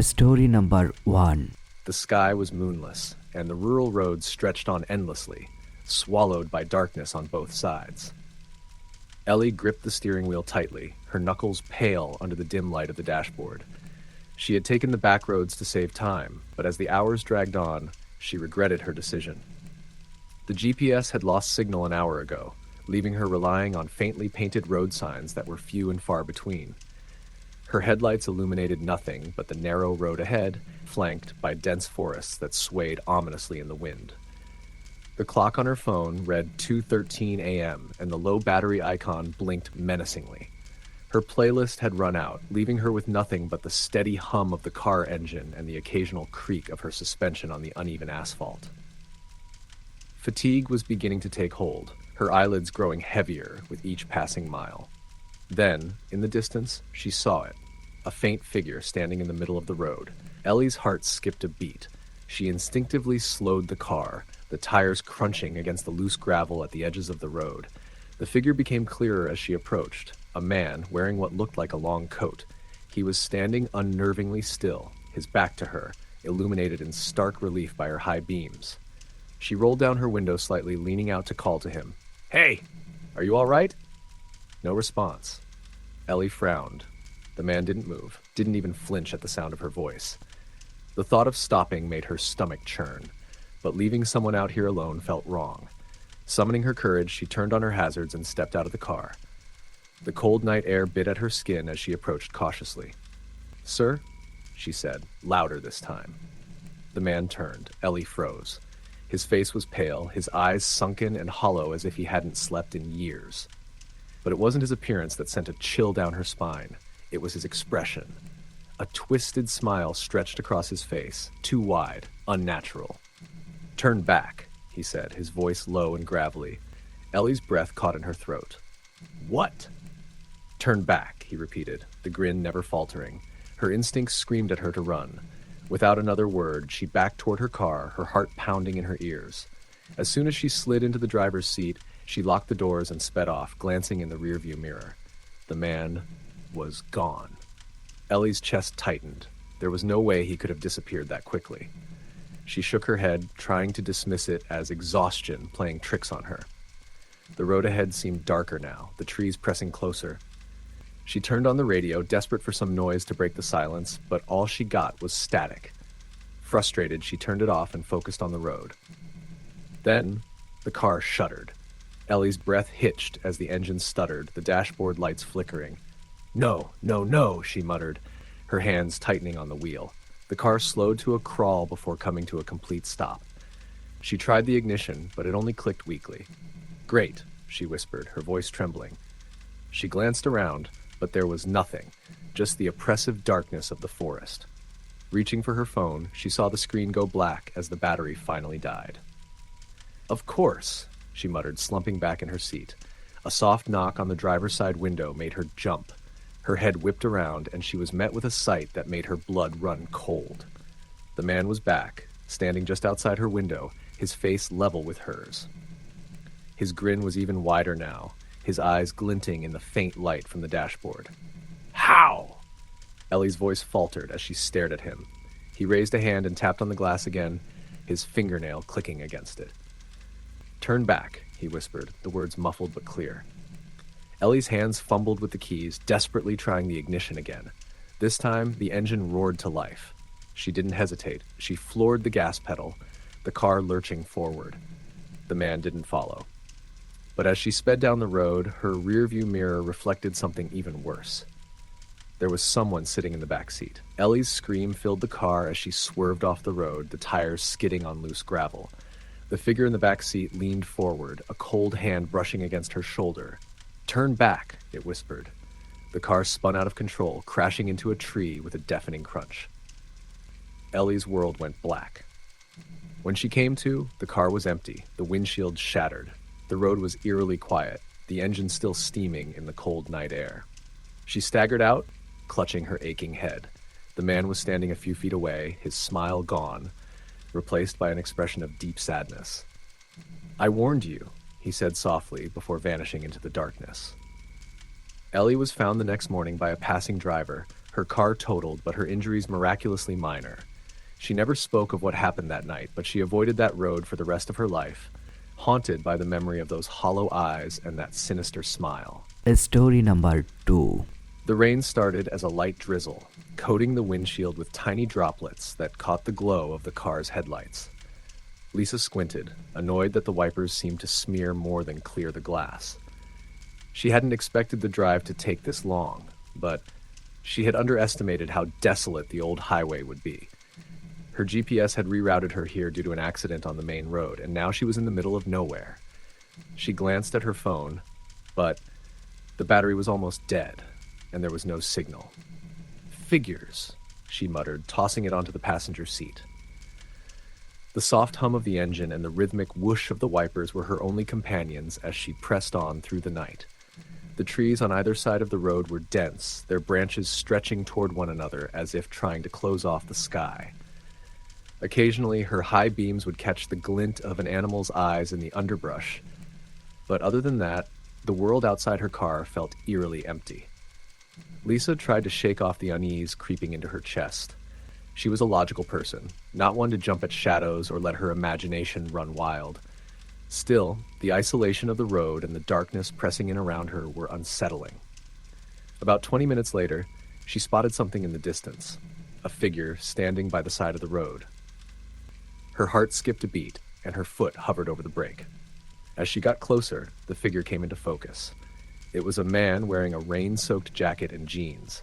Story number 1. The sky was moonless, and the rural roads stretched on endlessly, swallowed by darkness on both sides. Ellie gripped the steering wheel tightly, her knuckles pale under the dim light of the dashboard. She had taken the back roads to save time, but as the hours dragged on, she regretted her decision. The GPS had lost signal an hour ago, leaving her relying on faintly painted road signs that were few and far between. Her headlights illuminated nothing but the narrow road ahead, flanked by dense forests that swayed ominously in the wind. The clock on her phone read 2:13 a.m., and the low battery icon blinked menacingly. Her playlist had run out, leaving her with nothing but the steady hum of the car engine and the occasional creak of her suspension on the uneven asphalt. Fatigue was beginning to take hold, her eyelids growing heavier with each passing mile. Then, in the distance, she saw it, a faint figure standing in the middle of the road. Ellie's heart skipped a beat. She instinctively slowed the car, the tires crunching against the loose gravel at the edges of the road. The figure became clearer as she approached, a man wearing what looked like a long coat. He was standing unnervingly still, his back to her, illuminated in stark relief by her high beams. She rolled down her window slightly, leaning out to call to him. "Hey, are you all right?" No response. Ellie frowned. The man didn't move, didn't even flinch at the sound of her voice. The thought of stopping made her stomach churn, but leaving someone out here alone felt wrong. Summoning her courage, she turned on her hazards and stepped out of the car. The cold night air bit at her skin as she approached cautiously. "Sir?" she said, louder this time. The man turned. Ellie froze. His face was pale, his eyes sunken and hollow as if he hadn't slept in years. But it wasn't his appearance that sent a chill down her spine. It was his expression. A twisted smile stretched across his face, too wide, unnatural. "Turn back," he said, his voice low and gravelly. Ellie's breath caught in her throat. "What?" "Turn back," he repeated, the grin never faltering. Her instincts screamed at her to run. Without another word, she backed toward her car, her heart pounding in her ears. As soon as she slid into the driver's seat, she locked the doors and sped off, glancing in the rearview mirror. The man was gone. Ellie's chest tightened. There was no way he could have disappeared that quickly. She shook her head, trying to dismiss it as exhaustion playing tricks on her. The road ahead seemed darker now, the trees pressing closer. She turned on the radio, desperate for some noise to break the silence, but all she got was static. Frustrated, she turned it off and focused on the road. Then, the car shuddered. Ellie's breath hitched as the engine stuttered, the dashboard lights flickering. "No, no, no," she muttered, her hands tightening on the wheel. The car slowed to a crawl before coming to a complete stop. She tried the ignition, but it only clicked weakly. "Great," she whispered, her voice trembling. She glanced around, but there was nothing, just the oppressive darkness of the forest. Reaching for her phone, she saw the screen go black as the battery finally died. "Of course," she muttered, slumping back in her seat. A soft knock on the driver's side window made her jump. Her head whipped around, and she was met with a sight that made her blood run cold. The man was back, standing just outside her window, his face level with hers. His grin was even wider now, his eyes glinting in the faint light from the dashboard. "How?" Ellie's voice faltered as she stared at him. He raised a hand and tapped on the glass again, his fingernail clicking against it. "Turn back," he whispered, the words muffled but clear. Ellie's hands fumbled with the keys, desperately trying the ignition again. This time, the engine roared to life. She didn't hesitate. She floored the gas pedal, the car lurching forward. The man didn't follow. But as she sped down the road, her rearview mirror reflected something even worse. There was someone sitting in the back seat. Ellie's scream filled the car as she swerved off the road, the tires skidding on loose gravel. The figure in the back seat leaned forward, a cold hand brushing against her shoulder. "Turn back," it whispered. The car spun out of control, crashing into a tree with a deafening crunch. Ellie's world went black. When she came to, the car was empty, the windshield shattered. The road was eerily quiet, the engine still steaming in the cold night air. She staggered out, clutching her aching head. The man was standing a few feet away, his smile gone, replaced by an expression of deep sadness. "I warned you," he said softly before vanishing into the darkness. Ellie was found the next morning by a passing driver, her car totaled, but her injuries miraculously minor. She never spoke of what happened that night, but she avoided that road for the rest of her life, haunted by the memory of those hollow eyes and that sinister smile. Story number 2. The rain started as a light drizzle, coating the windshield with tiny droplets that caught the glow of the car's headlights. Lisa squinted, annoyed that the wipers seemed to smear more than clear the glass. She hadn't expected the drive to take this long, but she had underestimated how desolate the old highway would be. Her GPS had rerouted her here due to an accident on the main road, and now she was in the middle of nowhere. She glanced at her phone, but the battery was almost dead, and there was no signal. Figures, she muttered, tossing it onto the passenger seat. The soft hum of the engine and the rhythmic whoosh of the wipers were her only companions as she pressed on through the night. The trees on either side of the road were dense, their branches stretching toward one another as if trying to close off the sky. Occasionally, her high beams would catch the glint of an animal's eyes in the underbrush, but other than that, the world outside her car felt eerily empty. Lisa tried to shake off the unease creeping into her chest. She was a logical person, not one to jump at shadows or let her imagination run wild. Still, the isolation of the road and the darkness pressing in around her were unsettling. About 20 minutes later, she spotted something in the distance, a figure standing by the side of the road. Her heart skipped a beat, and her foot hovered over the brake. As she got closer, the figure came into focus. It was a man wearing a rain-soaked jacket and jeans.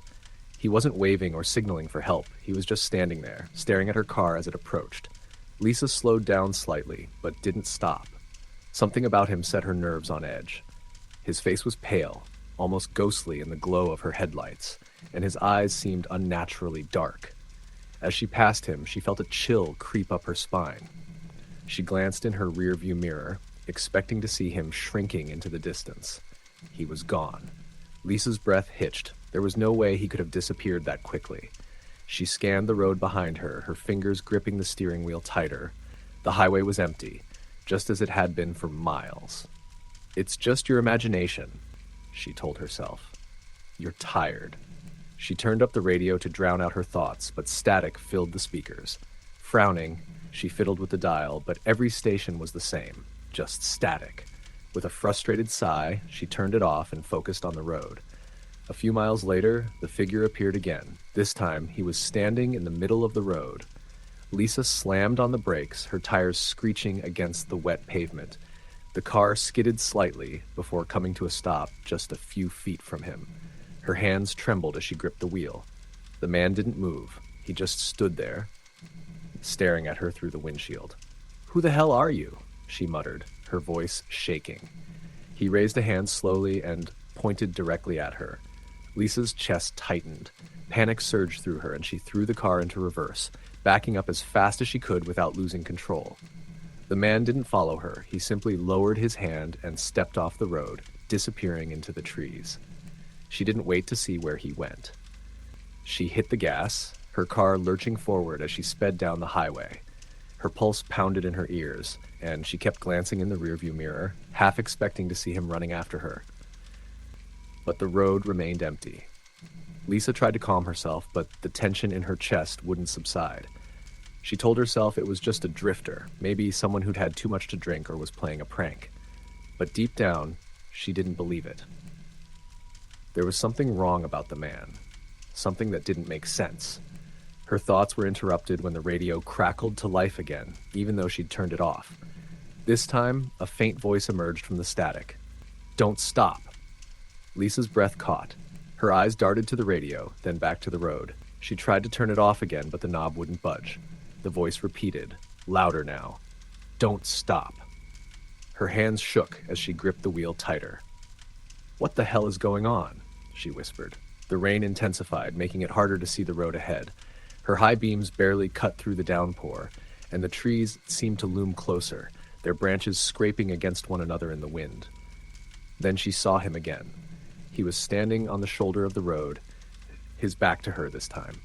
He wasn't waving or signaling for help. He was just standing there, staring at her car as it approached. Lisa slowed down slightly, but didn't stop. Something about him set her nerves on edge. His face was pale, almost ghostly in the glow of her headlights, and his eyes seemed unnaturally dark. As she passed him, she felt a chill creep up her spine. She glanced in her rearview mirror, expecting to see him shrinking into the distance. He was gone. Lisa's breath hitched. There was no way he could have disappeared that quickly. She scanned the road behind her, her fingers gripping the steering wheel tighter. The highway was empty, just as it had been for miles. "It's just your imagination," she told herself. "You're tired." She turned up the radio to drown out her thoughts, but static filled the speakers. Frowning, she fiddled with the dial, but every station was the same, just static. With a frustrated sigh, she turned it off and focused on the road. A few miles later, the figure appeared again. This time, he was standing in the middle of the road. Lisa slammed on the brakes, her tires screeching against the wet pavement. The car skidded slightly before coming to a stop just a few feet from him. Her hands trembled as she gripped the wheel. The man didn't move. He just stood there, staring at her through the windshield. "Who the hell are you?" she muttered, her voice shaking. He raised a hand slowly and pointed directly at her. Lisa's chest tightened. Panic surged through her, and she threw the car into reverse, backing up as fast as she could without losing control. The man didn't follow her. He simply lowered his hand and stepped off the road, disappearing into the trees. She didn't wait to see where he went. She hit the gas, her car lurching forward as she sped down the highway. Her pulse pounded in her ears, and she kept glancing in the rearview mirror, half expecting to see him running after her. But the road remained empty. Lisa tried to calm herself, but the tension in her chest wouldn't subside. She told herself it was just a drifter, maybe someone who'd had too much to drink or was playing a prank. But deep down, she didn't believe it. There was something wrong about the man, something that didn't make sense. Her thoughts were interrupted when the radio crackled to life again, even though she'd turned it off. This time, a faint voice emerged from the static. "Don't stop." Lisa's breath caught. Her eyes darted to the radio, then back to the road. She tried to turn it off again, but the knob wouldn't budge. The voice repeated, louder now. "Don't stop." Her hands shook as she gripped the wheel tighter. "What the hell is going on?" she whispered. The rain intensified, making it harder to see the road ahead. Her high beams barely cut through the downpour, and the trees seemed to loom closer, their branches scraping against one another in the wind. Then she saw him again. He was standing on the shoulder of the road, his back to her this time.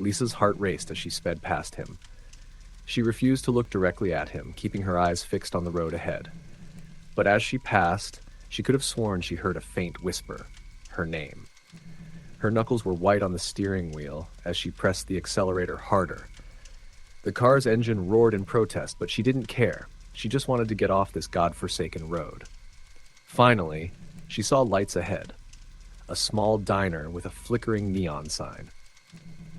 Lisa's heart raced as she sped past him. She refused to look directly at him, keeping her eyes fixed on the road ahead. But as she passed, she could have sworn she heard a faint whisper, her name. Her knuckles were white on the steering wheel as she pressed the accelerator harder. The car's engine roared in protest, but she didn't care. She just wanted to get off this godforsaken road. Finally, she saw lights ahead. A small diner with a flickering neon sign.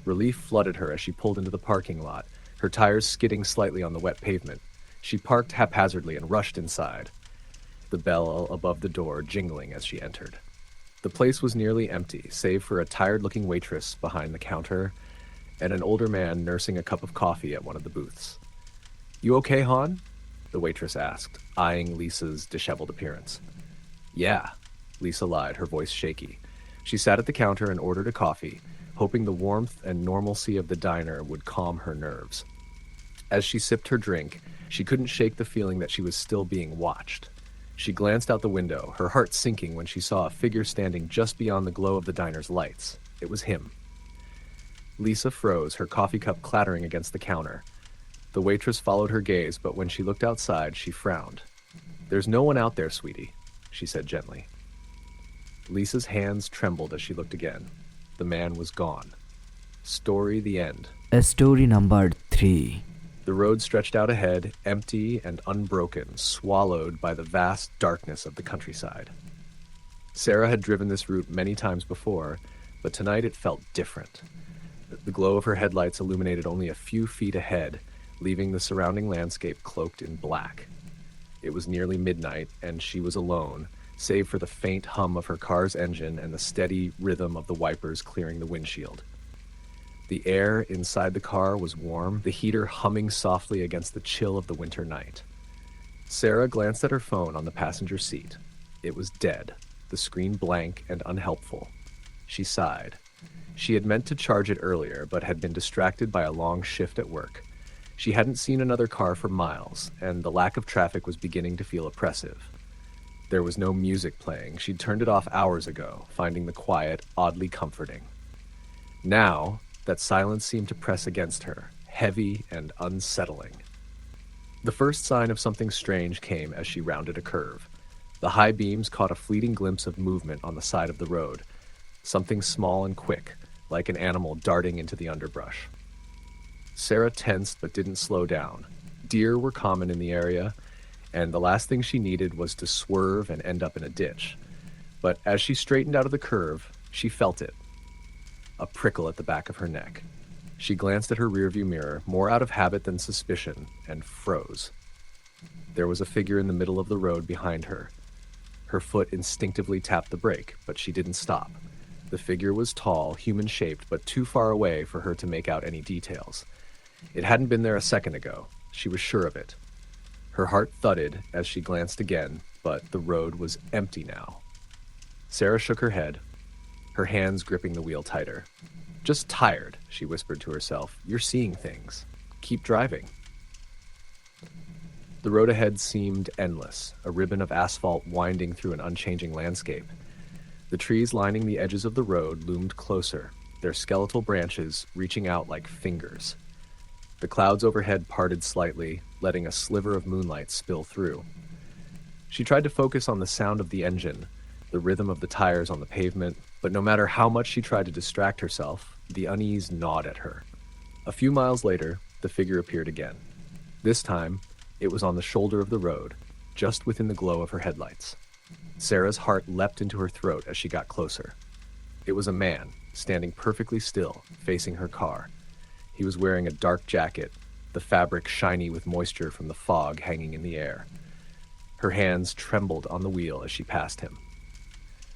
Relief flooded her as she pulled into the parking lot, her tires skidding slightly on the wet pavement. She parked haphazardly and rushed inside, the bell above the door jingling as she entered. The place was nearly empty, save for a tired-looking waitress behind the counter and an older man nursing a cup of coffee at one of the booths. "You okay, Han?" the waitress asked, eyeing Lisa's disheveled appearance. "Yeah," Lisa lied, her voice shaky. She sat at the counter and ordered a coffee, hoping the warmth and normalcy of the diner would calm her nerves. As she sipped her drink, she couldn't shake the feeling that she was still being watched. She glanced out the window, her heart sinking when she saw a figure standing just beyond the glow of the diner's lights. It was him. Lisa froze, her coffee cup clattering against the counter. The waitress followed her gaze, but when she looked outside, she frowned. "There's no one out there, sweetie," she said gently. Lisa's hands trembled as she looked again. The man was gone. Story the end. Story number 3. The road stretched out ahead, empty and unbroken, swallowed by the vast darkness of the countryside. Sarah had driven this route many times before, but tonight it felt different. The glow of her headlights illuminated only a few feet ahead, leaving the surrounding landscape cloaked in black. It was nearly midnight, and she was alone, save for the faint hum of her car's engine and the steady rhythm of the wipers clearing the windshield. The air inside the car was warm, the heater humming softly against the chill of the winter night. Sarah glanced at her phone on the passenger seat. It was dead, the screen blank and unhelpful. She sighed. She had meant to charge it earlier, but had been distracted by a long shift at work. She hadn't seen another car for miles, and the lack of traffic was beginning to feel oppressive. There was no music playing. She'd turned it off hours ago, finding the quiet oddly comforting. Now, that silence seemed to press against her, heavy and unsettling. The first sign of something strange came as she rounded a curve. The high beams caught a fleeting glimpse of movement on the side of the road, something small and quick, like an animal darting into the underbrush. Sarah tensed but didn't slow down. Deer were common in the area, and the last thing she needed was to swerve and end up in a ditch. But as she straightened out of the curve, she felt it. A prickle at the back of her neck. She glanced at her rearview mirror, more out of habit than suspicion, and froze. There was a figure in the middle of the road behind her. Her foot instinctively tapped the brake, but she didn't stop. The figure was tall, human-shaped, but too far away for her to make out any details. It hadn't been there a second ago. She was sure of it. Her heart thudded as she glanced again, but the road was empty now. Sarah shook her head, her hands gripping the wheel tighter. "Just tired," she whispered to herself. "You're seeing things. Keep driving." The road ahead seemed endless, a ribbon of asphalt winding through an unchanging landscape. The trees lining the edges of the road loomed closer, their skeletal branches reaching out like fingers. The clouds overhead parted slightly, letting a sliver of moonlight spill through. She tried to focus on the sound of the engine, the rhythm of the tires on the pavement, but no matter how much she tried to distract herself, the unease gnawed at her. A few miles later, the figure appeared again. This time, it was on the shoulder of the road, just within the glow of her headlights. Sarah's heart leapt into her throat as she got closer. It was a man, standing perfectly still, facing her car. He was wearing a dark jacket, the fabric shiny with moisture from the fog hanging in the air. Her hands trembled on the wheel as she passed him.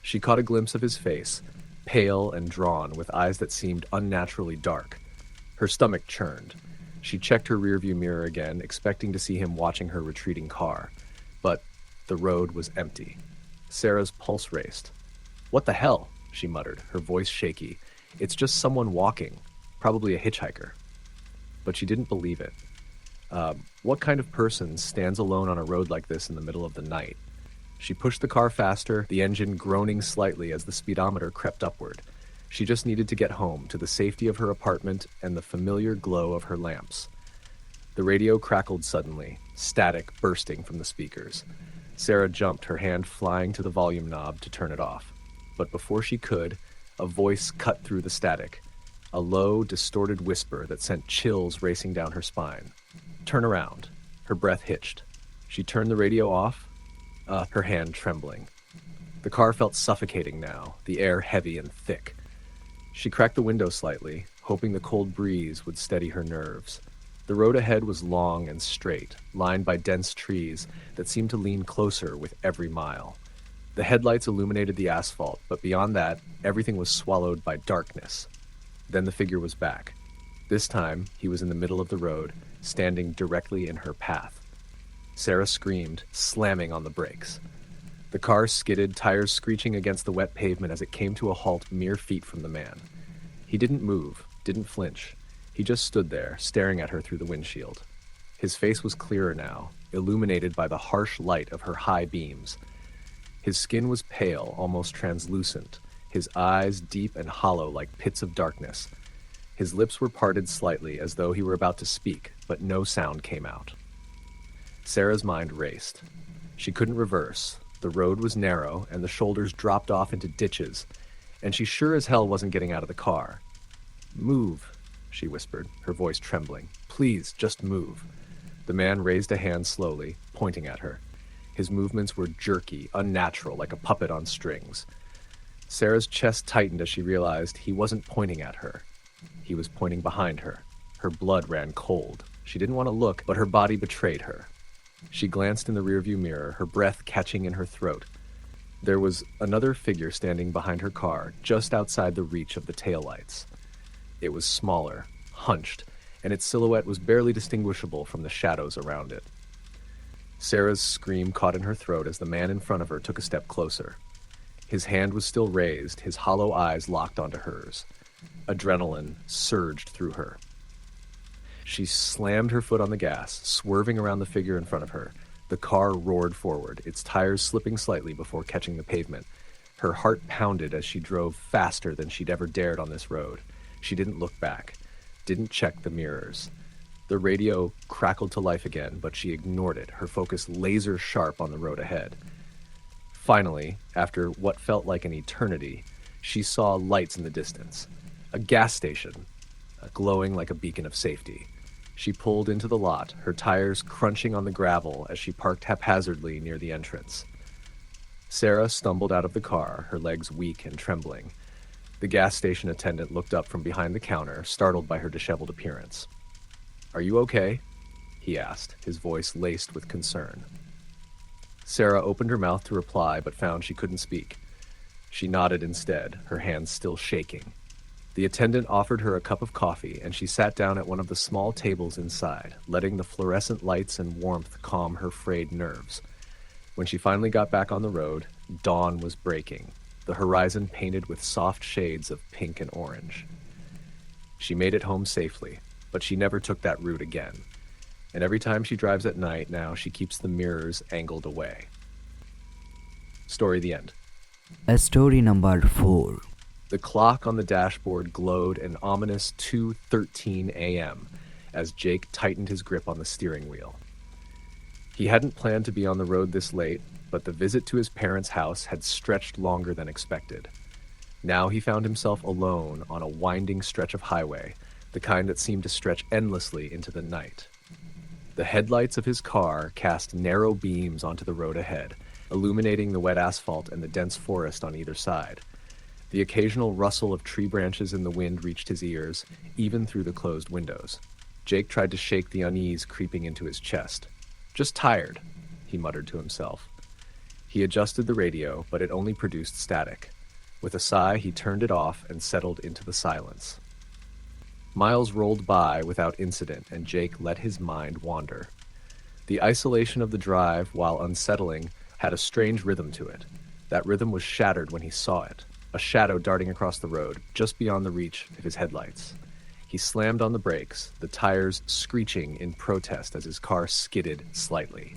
She caught a glimpse of his face, pale and drawn, with eyes that seemed unnaturally dark. Her stomach churned. She checked her rearview mirror again, expecting to see him watching her retreating car. But the road was empty. Sarah's pulse raced. "What the hell?" she muttered, her voice shaky. "It's just someone walking, probably a hitchhiker." But she didn't believe it. What kind of person stands alone on a road like this in the middle of the night? She pushed the car faster, the engine groaning slightly as the speedometer crept upward. She just needed to get home, to the safety of her apartment and the familiar glow of her lamps. The radio crackled suddenly, static bursting from the speakers. Sarah jumped, her hand flying to the volume knob to turn it off. But before she could, A voice cut through the static, a low, distorted whisper that sent chills racing down her spine. "Turn around." Her breath hitched. She turned the radio off, her hand trembling. The car felt suffocating now, the air heavy and thick. She cracked the window slightly, hoping the cold breeze would steady her nerves. The road ahead was long and straight, lined by dense trees that seemed to lean closer with every mile. The headlights illuminated the asphalt, but beyond that, everything was swallowed by darkness. Then the figure was back. This time, he was in the middle of the road, standing directly in her path. Sarah screamed, slamming on the brakes. The car skidded, tires screeching against the wet pavement as it came to a halt mere feet from the man. He didn't move, didn't flinch. He just stood there, staring at her through the windshield. His face was clearer now, illuminated by the harsh light of her high beams. His skin was pale, almost translucent, his eyes deep and hollow like pits of darkness. His lips were parted slightly as though he were about to speak, but no sound came out. Sarah's mind raced. She couldn't reverse. The road was narrow, and the shoulders dropped off into ditches, and she sure as hell wasn't getting out of the car. "Move," she whispered, her voice trembling. "Please, just move." The man raised a hand slowly, pointing at her. His movements were jerky, unnatural, like a puppet on strings. Sarah's chest tightened as she realized he wasn't pointing at her. He was pointing behind her. Her blood ran cold. She didn't want to look, but her body betrayed her. She glanced in the rearview mirror, her breath catching in her throat. There was another figure standing behind her car, just outside the reach of the taillights. It was smaller, hunched, and its silhouette was barely distinguishable from the shadows around it. Sarah's scream caught in her throat as the man in front of her took a step closer. His hand was still raised, his hollow eyes locked onto hers. Adrenaline surged through her. She slammed her foot on the gas, swerving around the figure in front of her. The car roared forward, its tires slipping slightly before catching the pavement. Her heart pounded as she drove faster than she'd ever dared on this road. She didn't look back, didn't check the mirrors. The radio crackled to life again, but she ignored it, her focus laser sharp on the road ahead. Finally, after what felt like an eternity, she saw lights in the distance. A gas station, glowing like a beacon of safety. She pulled into the lot, her tires crunching on the gravel as she parked haphazardly near the entrance. Sarah stumbled out of the car, her legs weak and trembling. The gas station attendant looked up from behind the counter, startled by her disheveled appearance. "Are you okay?" he asked, his voice laced with concern. Sarah opened her mouth to reply, but found she couldn't speak. She nodded instead, her hands still shaking. The attendant offered her a cup of coffee, and she sat down at one of the small tables inside, letting the fluorescent lights and warmth calm her frayed nerves. When she finally got back on the road, dawn was breaking, the horizon painted with soft shades of pink and orange. She made it home safely, but she never took that route again. And every time she drives at night now, she keeps the mirrors angled away. Story the end. Story number 4. The clock on the dashboard glowed an ominous 2:13 a.m. as Jake tightened his grip on the steering wheel. He hadn't planned to be on the road this late, but the visit to his parents' house had stretched longer than expected. Now he found himself alone on a winding stretch of highway, the kind that seemed to stretch endlessly into the night. The headlights of his car cast narrow beams onto the road ahead, illuminating the wet asphalt and the dense forest on either side. The occasional rustle of tree branches in the wind reached his ears, even through the closed windows. Jake tried to shake the unease creeping into his chest. "Just tired," he muttered to himself. He adjusted the radio, but it only produced static. With a sigh, he turned it off and settled into the silence. Miles rolled by without incident, and Jake let his mind wander. The isolation of the drive, while unsettling, had a strange rhythm to it. That rhythm was shattered when he saw it, a shadow darting across the road, just beyond the reach of his headlights. He slammed on the brakes, the tires screeching in protest as his car skidded slightly.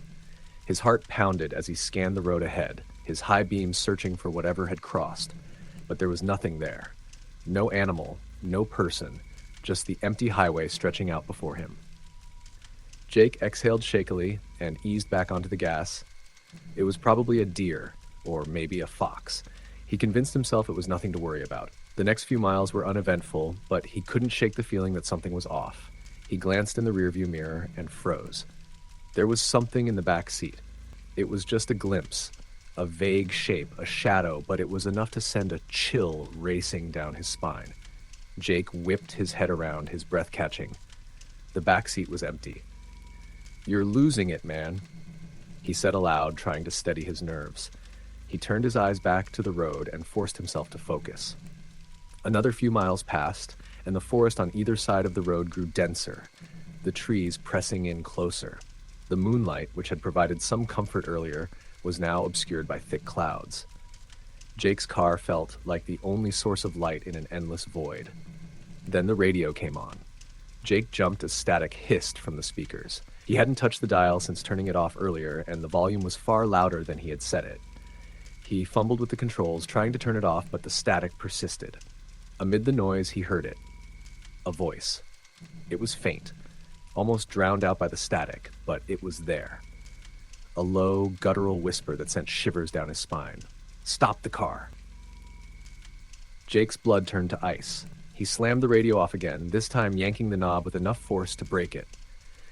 His heart pounded as he scanned the road ahead, his high beams searching for whatever had crossed. But there was nothing there. No animal, no person, just the empty highway stretching out before him. Jake exhaled shakily and eased back onto the gas. It was probably a deer, or maybe a fox. He convinced himself it was nothing to worry about. The next few miles were uneventful, but he couldn't shake the feeling that something was off. He glanced in the rearview mirror and froze. There was something in the back seat. It was just a glimpse, a vague shape, a shadow, but it was enough to send a chill racing down his spine. Jake whipped his head around, his breath catching. The back seat was empty. "You're losing it, man," he said aloud, trying to steady his nerves. He turned his eyes back to the road and forced himself to focus. Another few miles passed, and the forest on either side of the road grew denser, the trees pressing in closer. The moonlight, which had provided some comfort earlier, was now obscured by thick clouds. Jake's car felt like the only source of light in an endless void. Then the radio came on. Jake jumped as static hissed from the speakers. He hadn't touched the dial since turning it off earlier, and the volume was far louder than he had set it. He fumbled with the controls, trying to turn it off, but the static persisted. Amid the noise, he heard it. A voice. It was faint, almost drowned out by the static, but it was there. A low, guttural whisper that sent shivers down his spine. "Stop the car." Jake's blood turned to ice. He slammed the radio off again, this time yanking the knob with enough force to break it.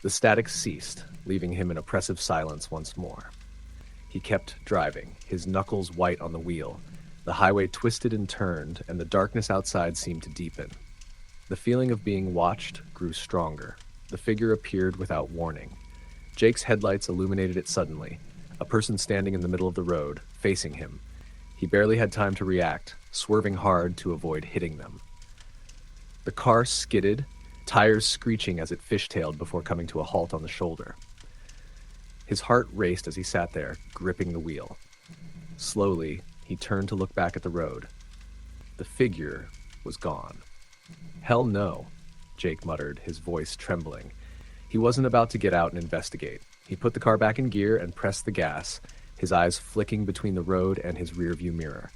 The static ceased, leaving him in oppressive silence once more. He kept driving, his knuckles white on the wheel. The highway twisted and turned, and the darkness outside seemed to deepen. The feeling of being watched grew stronger. The figure appeared without warning. Jake's headlights illuminated it suddenly, a person standing in the middle of the road, facing him. He barely had time to react, swerving hard to avoid hitting them. The car skidded, tires screeching as it fishtailed before coming to a halt on the shoulder. His heart raced as he sat there, gripping the wheel. Slowly, he turned to look back at the road. The figure was gone. "Hell no," Jake muttered, his voice trembling. He wasn't about to get out and investigate. He put the car back in gear and pressed the gas, his eyes flicking between the road and his rearview mirror.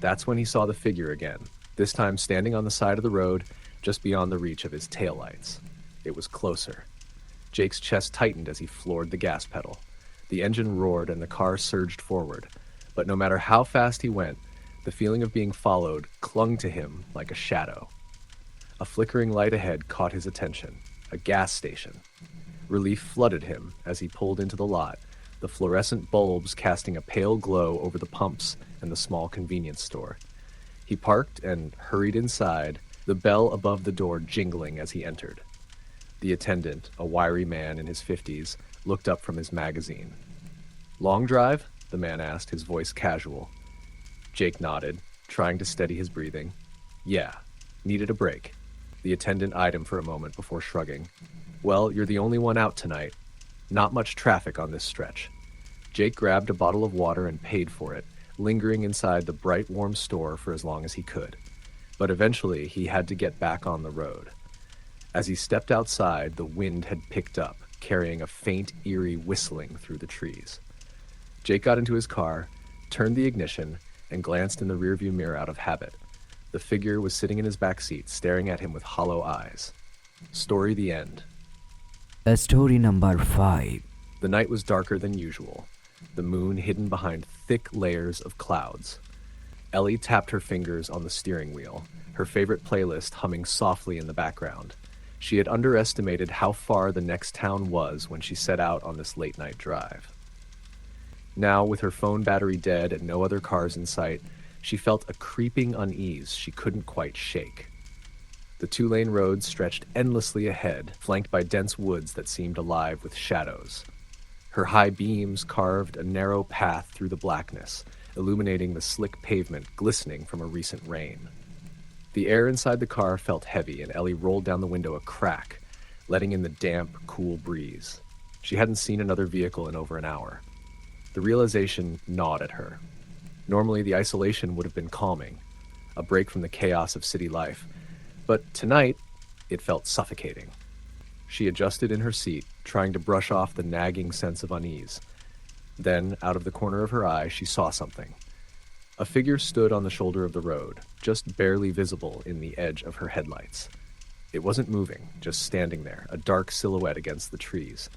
That's when he saw the figure again, this time standing on the side of the road, just beyond the reach of his taillights. It was closer. Jake's chest tightened as he floored the gas pedal. The engine roared and the car surged forward. But no matter how fast he went, the feeling of being followed clung to him like a shadow. A flickering light ahead caught his attention. A gas station. Relief flooded him as he pulled into the lot, the fluorescent bulbs casting a pale glow over the pumps and the small convenience store. He parked and hurried inside, the bell above the door jingling as he entered. The attendant, a wiry man in his 50s, looked up from his magazine. "Long drive?" the man asked, his voice casual. Jake nodded, trying to steady his breathing. "Yeah, needed a break." The attendant eyed him for a moment before shrugging. "Well, you're the only one out tonight. Not much traffic on this stretch." Jake grabbed a bottle of water and paid for it, lingering inside the bright, warm store for as long as he could. But eventually, he had to get back on the road. As he stepped outside, the wind had picked up, carrying a faint, eerie whistling through the trees. Jake got into his car, turned the ignition, and glanced in the rearview mirror out of habit. The figure was sitting in his back seat, staring at him with hollow eyes. Story the end. Story number 5. The night was darker than usual, the moon hidden behind thick layers of clouds. Ellie tapped her fingers on the steering wheel, her favorite playlist humming softly in the background. She had underestimated how far the next town was when she set out on this late-night drive. Now, with her phone battery dead and no other cars in sight, she felt a creeping unease she couldn't quite shake. The two-lane road stretched endlessly ahead, flanked by dense woods that seemed alive with shadows. Her high beams carved a narrow path through the blackness, illuminating the slick pavement glistening from a recent rain. The air inside the car felt heavy, and Ellie rolled down the window a crack, letting in the damp, cool breeze. She hadn't seen another vehicle in over an hour. The realization gnawed at her. Normally, the isolation would have been calming, a break from the chaos of city life. But tonight, it felt suffocating. She adjusted in her seat, trying to brush off the nagging sense of unease. Then, out of the corner of her eye, she saw something. A figure stood on the shoulder of the road, just barely visible in the edge of her headlights. It wasn't moving, just standing there, a dark silhouette against the trees.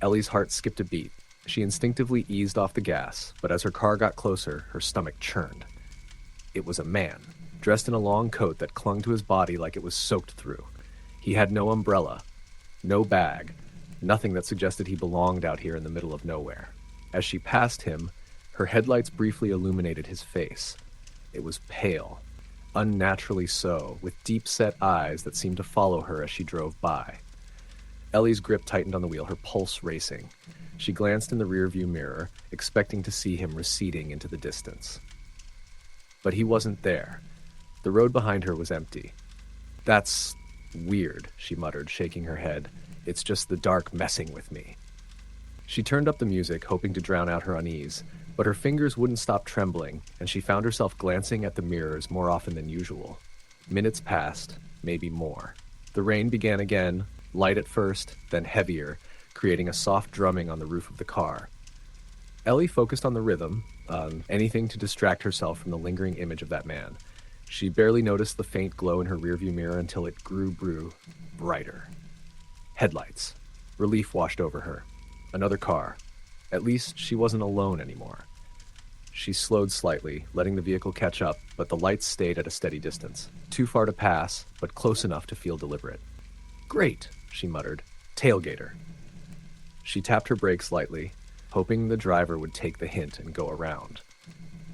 Ellie's heart skipped a beat. She instinctively eased off the gas, but as her car got closer, her stomach churned. It was a man, dressed in a long coat that clung to his body like it was soaked through. He had no umbrella, no bag, nothing that suggested he belonged out here in the middle of nowhere. As she passed him, her headlights briefly illuminated his face. It was pale, unnaturally so, with deep-set eyes that seemed to follow her as she drove by. Ellie's grip tightened on the wheel, her pulse racing. She glanced in the rearview mirror, expecting to see him receding into the distance. But he wasn't there. The road behind her was empty. "That's weird," she muttered, shaking her head. "It's just the dark messing with me." She turned up the music, hoping to drown out her unease, but her fingers wouldn't stop trembling, and she found herself glancing at the mirrors more often than usual. Minutes passed, maybe more. The rain began again, light at first, then heavier, creating a soft drumming on the roof of the car. Ellie focused on the rhythm, on anything to distract herself from the lingering image of that man. She barely noticed the faint glow in her rearview mirror until it grew brighter. Headlights. Relief washed over her. Another car. At least she wasn't alone anymore. She slowed slightly, letting the vehicle catch up, but the lights stayed at a steady distance. Too far to pass, but close enough to feel deliberate. "Great," she muttered. "Tailgater." She tapped her brakes lightly, hoping the driver would take the hint and go around.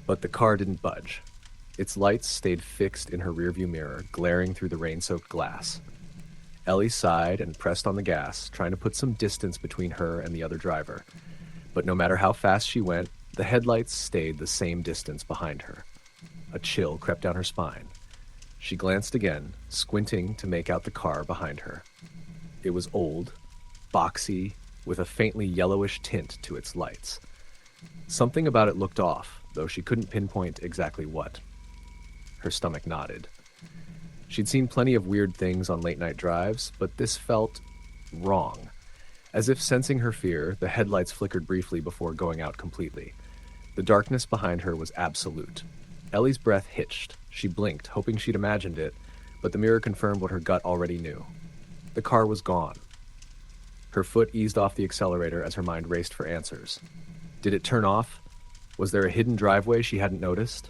But the car didn't budge. Its lights stayed fixed in her rearview mirror, glaring through the rain-soaked glass. Ellie sighed and pressed on the gas, trying to put some distance between her and the other driver. But no matter how fast she went, the headlights stayed the same distance behind her. A chill crept down her spine. She glanced again, squinting to make out the car behind her. It was old, boxy, with a faintly yellowish tint to its lights. Something about it looked off, though she couldn't pinpoint exactly what. Her stomach nodded. She'd seen plenty of weird things on late-night drives, but this felt wrong. As if sensing her fear, the headlights flickered briefly before going out completely. The darkness behind her was absolute. Ellie's breath hitched. She blinked, hoping she'd imagined it, but the mirror confirmed what her gut already knew. The car was gone. Her foot eased off the accelerator as her mind raced for answers. Did it turn off? Was there a hidden driveway she hadn't noticed?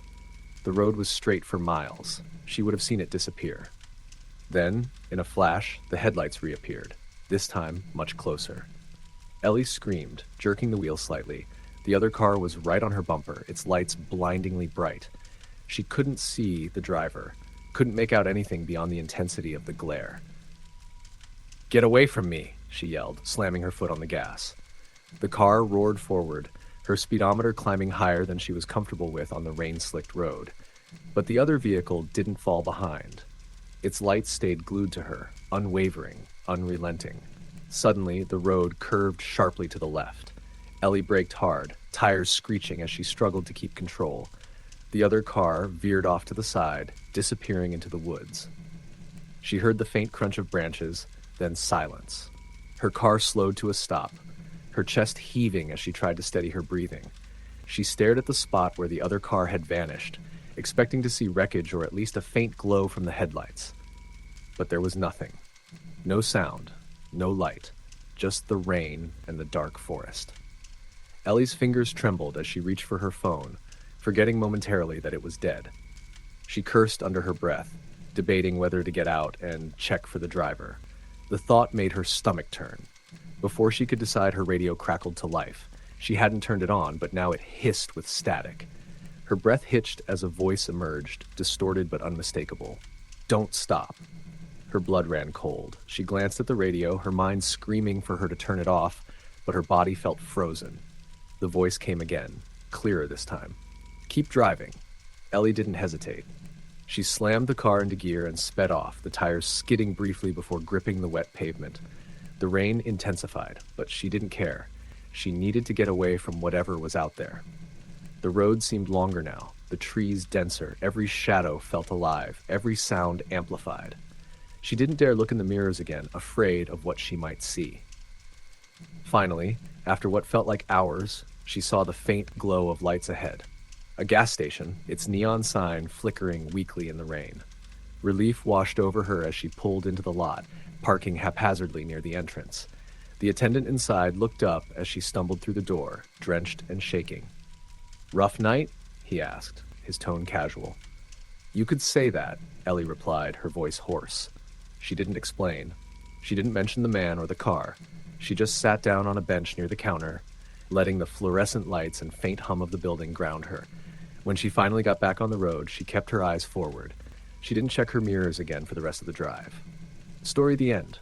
The road was straight for miles. She would have seen it disappear. Then, in a flash, the headlights reappeared, this time much closer. Ellie screamed, jerking the wheel slightly. The other car was right on her bumper, its lights blindingly bright. She couldn't see the driver, couldn't make out anything beyond the intensity of the glare. "Get away from me," she yelled, slamming her foot on the gas. The car roared forward, her speedometer climbing higher than she was comfortable with on the rain-slicked road. But the other vehicle didn't fall behind. Its lights stayed glued to her, unwavering, unrelenting. Suddenly, the road curved sharply to the left. Ellie braked hard, tires screeching as she struggled to keep control. The other car veered off to the side, disappearing into the woods. She heard the faint crunch of branches, then silence. Her car slowed to a stop, her chest heaving as she tried to steady her breathing. She stared at the spot where the other car had vanished, expecting to see wreckage or at least a faint glow from the headlights. But there was nothing. No sound, no light, just the rain and the dark forest. Ellie's fingers trembled as she reached for her phone, forgetting momentarily that it was dead. She cursed under her breath, debating whether to get out and check for the driver. The thought made her stomach turn. Before she could decide, her radio crackled to life. She hadn't turned it on, but now it hissed with static. Her breath hitched as a voice emerged, distorted but unmistakable. "Don't stop." Her blood ran cold. She glanced at the radio, her mind screaming for her to turn it off, but her body felt frozen. The voice came again, clearer this time. "Keep driving." Ellie didn't hesitate. She slammed the car into gear and sped off, the tires skidding briefly before gripping the wet pavement. The rain intensified, but she didn't care. She needed to get away from whatever was out there. The road seemed longer now, the trees denser, every shadow felt alive, every sound amplified. She didn't dare look in the mirrors again, afraid of what she might see. Finally, after what felt like hours, she saw the faint glow of lights ahead. A gas station, its neon sign flickering weakly in the rain. Relief washed over her as she pulled into the lot, parking haphazardly near the entrance. The attendant inside looked up as she stumbled through the door, drenched and shaking. "Rough night?" he asked, his tone casual. You could say that, Ellie replied, her voice hoarse. She didn't explain. She didn't mention the man or the car. She just sat down on a bench near the counter, letting the fluorescent lights and faint hum of the building ground her. When she finally got back on the road, she kept her eyes forward. She didn't check her mirrors again for the rest of the drive. Story the end.